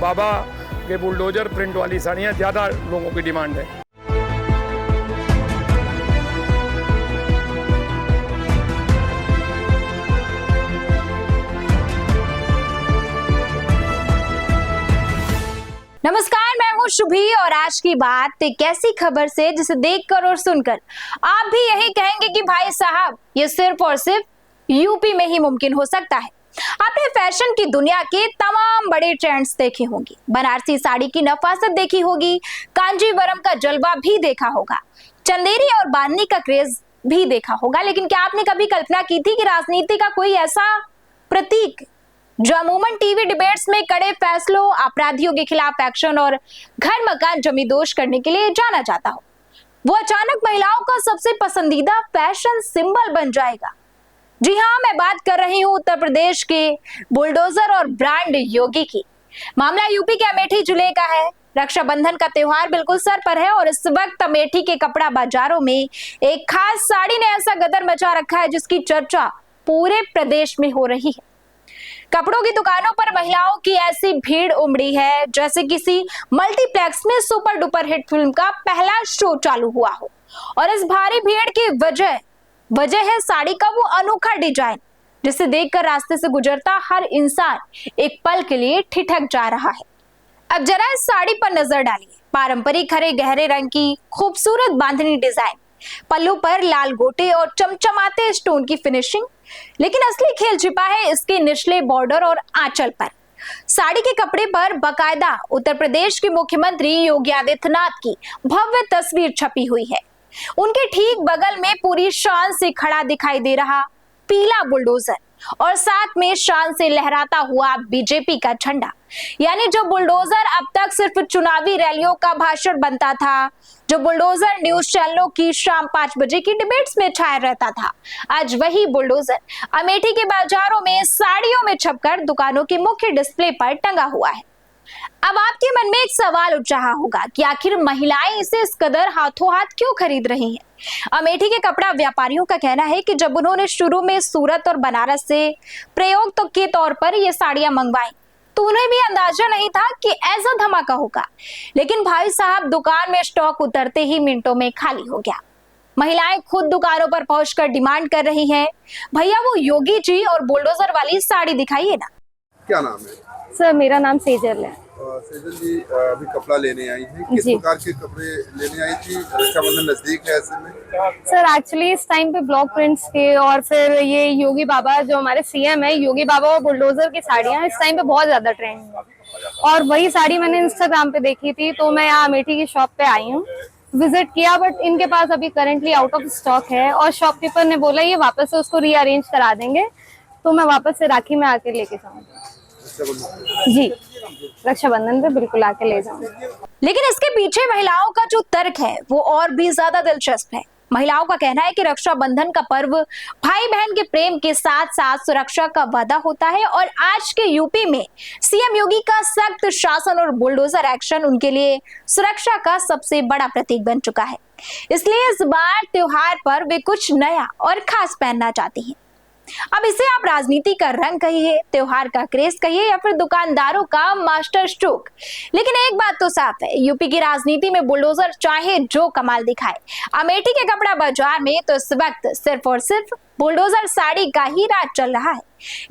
बाबा के bulldozer print वाली साड़ियाँ ज़्यादा लोगों की डिमांड है। नमस्कार, मैं हूँ शुभी और आज की बात एक ऐसी खबर से जिसे देखकर और सुनकर आप भी यही कहेंगे कि भाई साहब ये सिर्फ और सिर्फ यूपी में ही मुमकिन हो सकता है। आपने फैशन की दुनिया के तमाम बड़े ट्रेंड्स देखे होंगे, बनारसी साड़ी की नफासत देखी होगी, कांजीवरम का जलवा भी देखा होगा, चंदेरी और बांधनी का क्रेज भी देखा होगा। लेकिन क्या आपने कभी कल्पना की थी कि राजनीति का कोई ऐसा प्रतीक जो अमूमन टीवी डिबेट्स में कड़े फैसलों, अपराधियों के खिलाफ एक्शन और घर मकान जमींदोज करने के लिए जाना जाता हो, वो अचानक महिलाओं का सबसे पसंदीदा फैशन सिंबल बन जाएगा? जी हाँ, मैं बात कर रही हूँ उत्तर प्रदेश के बुलडोजर और ब्रांड योगी की। मामला यूपी के अमेठी जिले का है। रक्षाबंधन का त्योहार बिल्कुल सर पर है और इस वक्त अमेठी के कपड़ा बाजारों में एक खास साड़ी ने ऐसा गदर मचा रखा है जिसकी चर्चा पूरे प्रदेश में हो रही है। कपड़ों की दुकानों पर महिलाओं की ऐसी भीड़ उमड़ी है जैसे किसी मल्टीप्लेक्स में सुपर डुपर हिट फिल्म का पहला शो चालू हुआ हो। और इस भारी भीड़ की वजह है साड़ी का वो अनोखा डिजाइन जिसे देखकर रास्ते से गुजरता हर इंसान एक पल के लिए ठिठक जा रहा है। अब जरा इस साड़ी पर नजर डालिए। पारंपरिक हरे गहरे रंग की खूबसूरत बांधनी डिजाइन, पल्लू पर लाल गोटे और चमचमाते स्टोन की फिनिशिंग, लेकिन असली खेल छिपा है इसके निचले बॉर्डर और आंचल पर। साड़ी के कपड़े पर बकायदा उत्तर प्रदेश के मुख्यमंत्री योगी आदित्यनाथ की भव्य तस्वीर छपी हुई है। उनके ठीक बगल में पूरी शान से खड़ा दिखाई दे रहा पीला बुलडोजर और साथ में शान से लहराता हुआ बीजेपी का झंडा। यानी जो बुलडोजर अब तक सिर्फ चुनावी रैलियों का भाषण बनता था, जो बुलडोजर न्यूज चैनलों की शाम 5 बजे की डिबेट्स में छाया रहता था, आज वही बुलडोजर अमेठी के बाजारों में साड़ियों में छपकर दुकानों के मुख्य डिस्प्ले पर टंगा हुआ है। अब आपके मन में एक सवाल उठ रहा होगा कि आखिर महिलाएं इसे इस कदर हाथों हाथ क्यों खरीद रही हैं? अमेठी के कपड़ा व्यापारियों का कहना है कि जब उन्होंने शुरू में सूरत और बनारस से प्रयोग के तौर पर ये साड़ियां मंगवाई तो उन्हें भी अंदाजा नहीं था कि ऐसा धमाका होगा। लेकिन भाई साहब दुकान में स्टॉक उतरते ही मिनटों में खाली हो गया। महिलाएं खुद दुकानों पर पहुंचकर डिमांड कर रही हैं, भैया वो योगी जी और बुलडोजर वाली साड़ी दिखाइए ना। क्या नाम है? सर मेरा नाम सेजल है। सेजल जी अभी कपड़ा लेने आई हैं, किस प्रकार के कपड़े लेने आई थी? रक्षाबंधन नजदीक है ऐसे में। सर एक्चुअली इस टाइम पे ब्लॉक प्रिंट्स के और फिर ये योगी बाबा जो हमारे सीएम है, योगी बाबा और बुलडोजर की साड़ियां इस टाइम पे बहुत ज्यादा ट्रेंड है और वही साड़ी मैंने इंस्टाग्राम पे देखी थी तो मैं यहाँ अमेठी की शॉप पे आई हूँ, विजिट किया, बट इनके पास अभी करंटली आउट ऑफ स्टॉक है और शॉपकीपर ने बोला ये वापस से उसको रीअरेंज करा देंगे तो मैं वापस से राखी में आके लेके जाऊंगी। जी, रक्षाबंधन पे बिल्कुल आके ले जाऊंगी। लेकिन इसके पीछे महिलाओं का जो तर्क है वो और भी ज्यादा दिलचस्प है। महिलाओं का कहना है कि रक्षाबंधन का पर्व भाई बहन के प्रेम के साथ साथ सुरक्षा का वादा होता है और आज के यूपी में सीएम योगी का सख्त शासन और बुलडोजर एक्शन उनके लिए सुरक्षा का सबसे बड़ा प्रतीक बन चुका है। इसलिए इस बार त्योहार पर वे कुछ नया और खास पहनना चाहती हैं। अब इसे आप राजनीति का रंग कहिए, त्योहार का क्रेज कहिए या फिर दुकानदारों का मास्टर स्ट्रोक, लेकिन एक बात तो साफ है, यूपी की राजनीति में बुलडोजर चाहे जो कमाल दिखाए, अमेठी के कपड़ा बाजार में तो इस वक्त सिर्फ और सिर्फ बुलडोजर साड़ी का ही राज चल रहा है।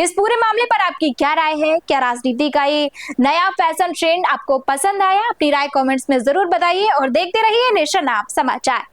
इस पूरे मामले पर आपकी क्या राय है? क्या राजनीति का ये नया फैशन ट्रेंड आपको पसंद आया? अपनी राय कमेंट्स में जरूर बताइए और देखते रहिए नेशन आप समाचार।